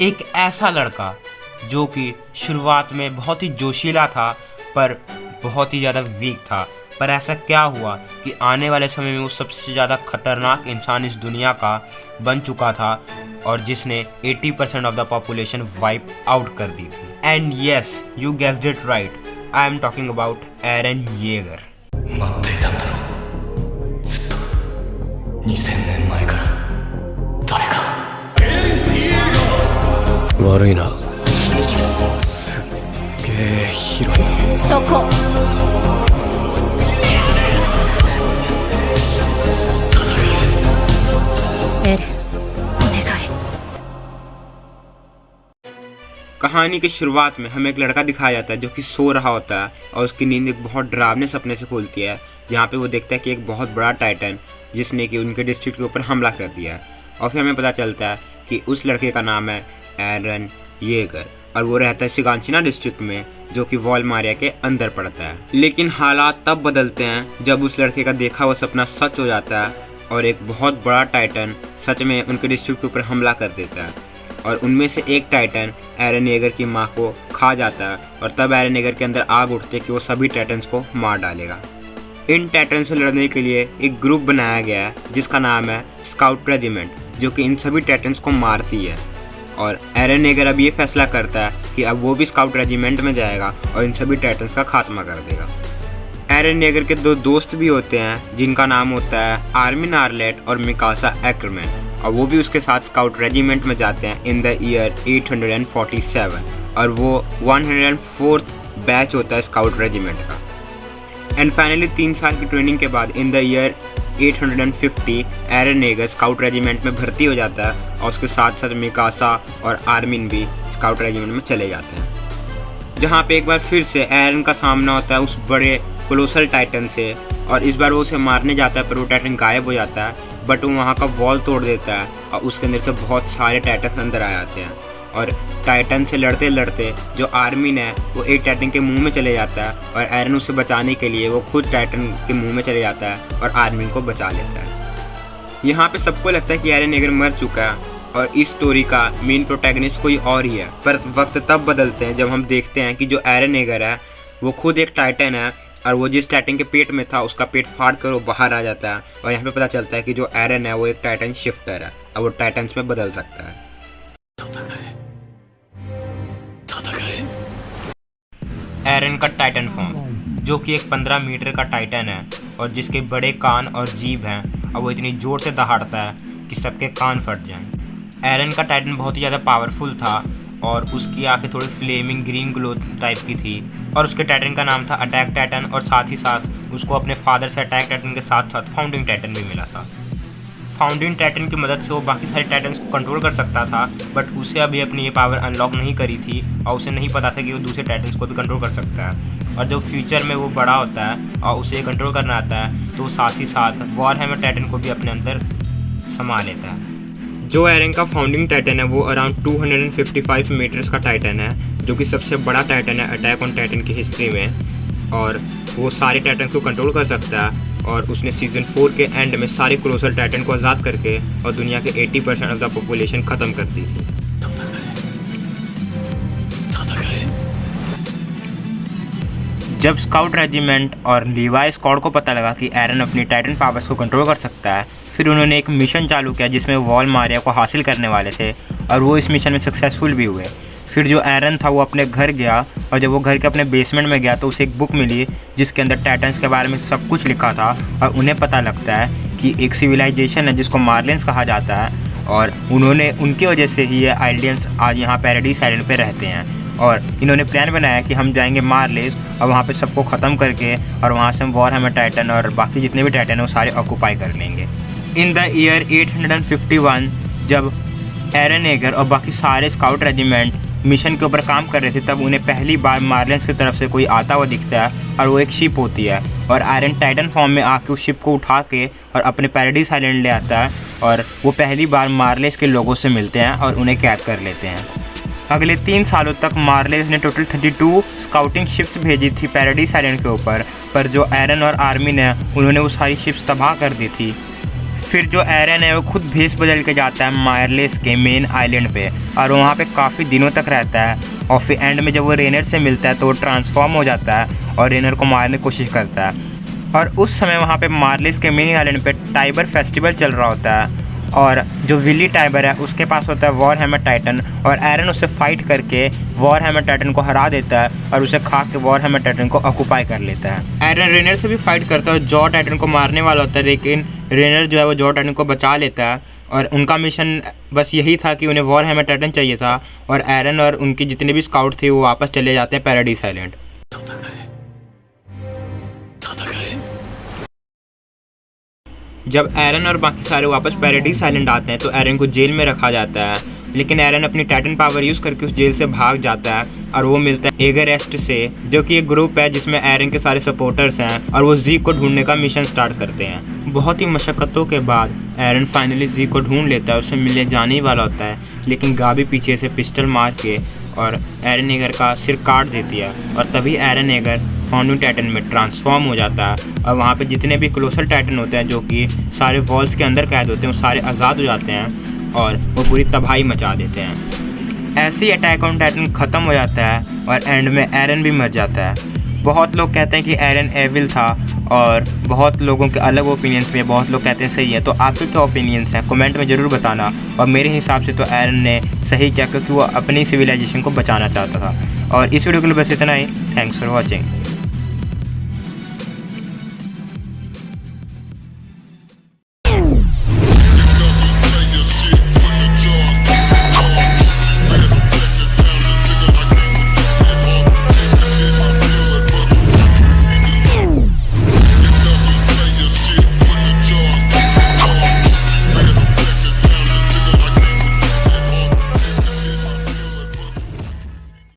एक ऐसा लड़का जो कि शुरुआत में बहुत ही जोशीला था पर बहुत ही ज़्यादा वीक था। पर ऐसा क्या हुआ कि आने वाले समय में वो सबसे ज़्यादा खतरनाक इंसान इस दुनिया का बन चुका था और जिसने 80% of the population wipe out कर दी थी। And yes, you guessed it right, I am talking about Eren Yeager. 待っていたんだろう、ずっと2000年前から誰か。悪いな、すっげえ広い。そこ。エレン、お願い。कहानी की शुरुआत में हमें एक लड़का दिखाया जाता है जो कि सो रहा होता है और उसकी नींद एक बहुत डरावने सपने से खुलती है, जहाँ पे वो देखता है कि एक बहुत बड़ा टाइटन जिसने कि उनके डिस्ट्रिक्ट के ऊपर हमला कर दिया है। और फिर हमें पता चलता है कि उस लड़के का नाम है एरन येगर और वो रहता है सिगांशिना डिस्ट्रिक्ट में, जो कि वॉलमारिया के अंदर पड़ता है। लेकिन हालात तब बदलते हैं जब उस लड़के का देखा हुआ सपना सच हो जाता है और एक बहुत बड़ा टाइटन सच में उनके डिस्ट्रिक्ट के ऊपर हमला कर देता है और उनमें से एक टाइटन एरन येगर की माँ को खा जाता है। और तब एरन येगर के अंदर आग उठती है कि वो सभी टाइटन्स को मार डालेगा। इन टाइटन से लड़ने के लिए एक ग्रुप बनाया गया है जिसका नाम है स्काउट रेजिमेंट, जो कि इन सभी टाइटन्स को मारती है। और एरन येगर अब ये फैसला करता है कि अब वो भी स्काउट रेजिमेंट में जाएगा और इन सभी टाइटन्स का खात्मा कर देगा। एरन येगर के दो दोस्त भी होते हैं जिनका नाम होता है आर्मिन आर्लेट और मिकासा एक्रमैन, और वो भी उसके साथ स्काउट रेजिमेंट में जाते हैं इन द ईयर 847 और वो 104th बैच होता है स्काउट रेजिमेंट का। एंड फाइनली 3 साल की ट्रेनिंग के बाद in the year 850 Eren Yeager scout regiment में भर्ती हो जाता है और उसके साथ साथ मिकासा और आर्मिन भी स्काउट रेजिमेंट में चले जाते हैं, जहाँ पे एक बार फिर से एरन का सामना होता है उस बड़े कोलोसल टाइटन से। और इस बार वो उसे मारने जाता है पर वो टाइटन गायब हो जाता है, बट वो वहाँ का वॉल तोड़ देता है और उसके अंदर से बहुत सारे टाइटन अंदर आ जाते हैं। और टाइटन से लड़ते लड़ते जो आर्मिन है वो एक टाइटन के मुंह में चले जाता है और एरन उसे बचाने के लिए वो खुद टाइटन के मुंह में चले जाता है और आर्मिन को बचा लेता है। यहाँ पे सबको लगता है कि एरन येगर मर चुका है और इस स्टोरी का मेन प्रोटैगनिस्ट कोई और ही है। पर वक्त तब बदलते हैं जब हम देखते हैं कि जो एरन येगर है वो खुद एक टाइटन है और वो जिस टाइटन के पेट में था उसका पेट फाड़ कर वो बाहर आ जाता है। और यहाँ पे पता चलता है कि जो एरन है वो एक टाइटन शिफ्टर है और वो टाइटन्स में बदल सकता है। एरन का टाइटन फॉर्म, जो कि एक 15 मीटर का टाइटन है और जिसके बड़े कान और जीभ हैं और वो इतनी जोर से दहाड़ता है कि सबके कान फट जाएं। एरन का टाइटन बहुत ही ज़्यादा पावरफुल था और उसकी आंखें थोड़ी फ्लेमिंग ग्रीन ग्लो टाइप की थी और उसके टाइटन का नाम था अटैक टाइटन। और साथ ही साथ उसको अपने फादर से अटैक टाइटन के साथ साथ फाउंडिंग टाइटन भी मिला था। फाउंडिंग टाइटन की मदद से वो बाकी सारे टाइटन्स को कंट्रोल कर सकता था, बट उसे अभी अपनी ये पावर अनलॉक नहीं करी थी और उसे नहीं पता था कि वो दूसरे टाइटन्स को भी कंट्रोल कर सकता है। और जब फ्यूचर में वो बड़ा होता है और उसे कंट्रोल करना आता है तो साथ ही साथ वॉरहैमर टाइटन को भी अपने अंदर समा लेता है। जो एरन का फाउंडिंग टाइटन है वो अराउंड 255 मीटर्स का टाइटन है, जो कि सबसे बड़ा टाइटन है अटैक ऑन टाइटन की हिस्ट्री में। और वो सारे टाइटन को कंट्रोल कर सकता है और उसने सीजन 4 के एंड में सारे कोलोसल टाइटन को आज़ाद करके और दुनिया के 80% ऑफ द पॉपुलेशन ख़त्म कर दी थी। जब स्काउट रेजिमेंट और लीवाई स्क्वाड को पता लगा कि एरन अपनी टाइटन पावर्स को कंट्रोल कर सकता है, फिर उन्होंने एक मिशन चालू किया जिसमें वॉलमारिया को हासिल करने वाले थे और वो इस मिशन में सक्सेसफुल भी हुए। फिर जो एरन था वो अपने घर गया और जब वो घर के अपने बेसमेंट में गया तो उसे एक बुक मिली जिसके अंदर टाइटन्स के बारे में सब कुछ लिखा था। और उन्हें पता लगता है कि एक सिविलाइजेशन है जिसको मार्लियंस कहा जाता है और उन्होंने उनकी वजह से ही ये आइलियंस आज यहाँ पैराडाइज आइलैंड पे रहते हैं। और इन्होंने प्लान बनाया कि हम जाएंगे मार्लेस और वहाँ पे सबको ख़त्म करके और वहाँ से हम वॉरहैमर टाइटन और बाकी जितने भी टाइटन हैं वो सारे ऑक्यूपाई कर लेंगे। इन द ईयर 851 जब एरन येगर और बाकी सारे स्काउट रेजिमेंट मिशन के ऊपर काम कर रहे थे तब उन्हें पहली बार मार्लियंस की तरफ से कोई आता हुआ दिखता है और वो एक शिप होती है और एरन टाइटन फॉर्म में आके उस शिप को उठा के और अपने पैराडाइज आइलैंड ले आता है और वो पहली बार मार्लेस के लोगों से मिलते हैं और उन्हें कैद कर लेते हैं। अगले 3 सालों तक मार्लेस ने टोटल 32 स्काउटिंग शिप्स भेजी थी पैराडाइज आइलैंड के ऊपर, पर जो एरन और आर्मी ने उन्होंने वो सारी शिप्स तबाह कर दी थी। फिर जो एरन है वो खुद भेस बदल के जाता है मायरलेस के मेन आइलैंड पे और वहाँ पे काफ़ी दिनों तक रहता है। और फिर एंड में जब वो रेनर से मिलता है तो वो ट्रांसफॉर्म हो जाता है और रेनर को मारने की कोशिश करता है। और उस समय वहाँ पे मार्लिस के मेन आइलैंड पे टाइबर फेस्टिवल चल रहा होता है और जो विली टाइबर है उसके पास होता है वॉर हैमर टाइटन और एरन उससे फाइट करके वॉर हैमर टाइटन को हरा देता है और उसे खा के वॉर हैमर टाइटन को ऑक्यूपाई कर लेता है। एरन रेनर से भी फाइट करता है और जॉ टाइटन को मारने वाला होता है, लेकिन रेनर जो है वो जॉ टाइटन को बचा लेता है और उनका मिशन बस यही था कि उन्हें वॉर हैमर टाइटन चाहिए था और एरन और उनके जितने भी स्काउट थे वो वापस चले जाते हैं पैराडाइज आइलैंड। जब एरन और बाकी सारे वापस पैराडाइज आइलैंड आते हैं तो एरन को जेल में रखा जाता है, लेकिन एरन अपनी टाइटन पावर यूज़ करके उस जेल से भाग जाता है और वो मिलता है एगरेस्ट से, जो कि एक ग्रुप है जिसमें एरन के सारे सपोर्टर्स हैं और वो ज़ीक को ढूंढने का मिशन स्टार्ट करते हैं। बहुत ही मशक्क़तों के बाद एरन फाइनली ज़ीक को ढूंढ लेता है, उससे मिलने जाने ही वाला होता है, लेकिन गाबी पीछे से पिस्टल मार के और एरन एगर का सिर काट देती है और तभी एरन एगर फाउंडिंग टाइटन में ट्रांसफॉर्म हो जाता है और वहाँ पे जितने भी क्लोसल टाइटन होते हैं जो कि सारे वॉल्स के अंदर कैद होते हैं वो सारे आज़ाद हो जाते हैं और वो पूरी तबाही मचा देते हैं। ऐसे ही अटैक ऑन टाइटन ख़त्म हो जाता है और एंड में एरन भी मर जाता है। बहुत लोग कहते हैं कि एरन एविल था और बहुत लोगों के अलग ओपिनियंस में, बहुत लोग कहते हैं सही है। तो आपके क्या ओपिनियंस हैं कमेंट में ज़रूर बताना। और मेरे हिसाब से तो एरन ने सही किया क्योंकि वो अपनी सिविलाइजेशन को बचाना चाहता था। और इस वीडियो के लिए बस इतना ही। Thanks for watching.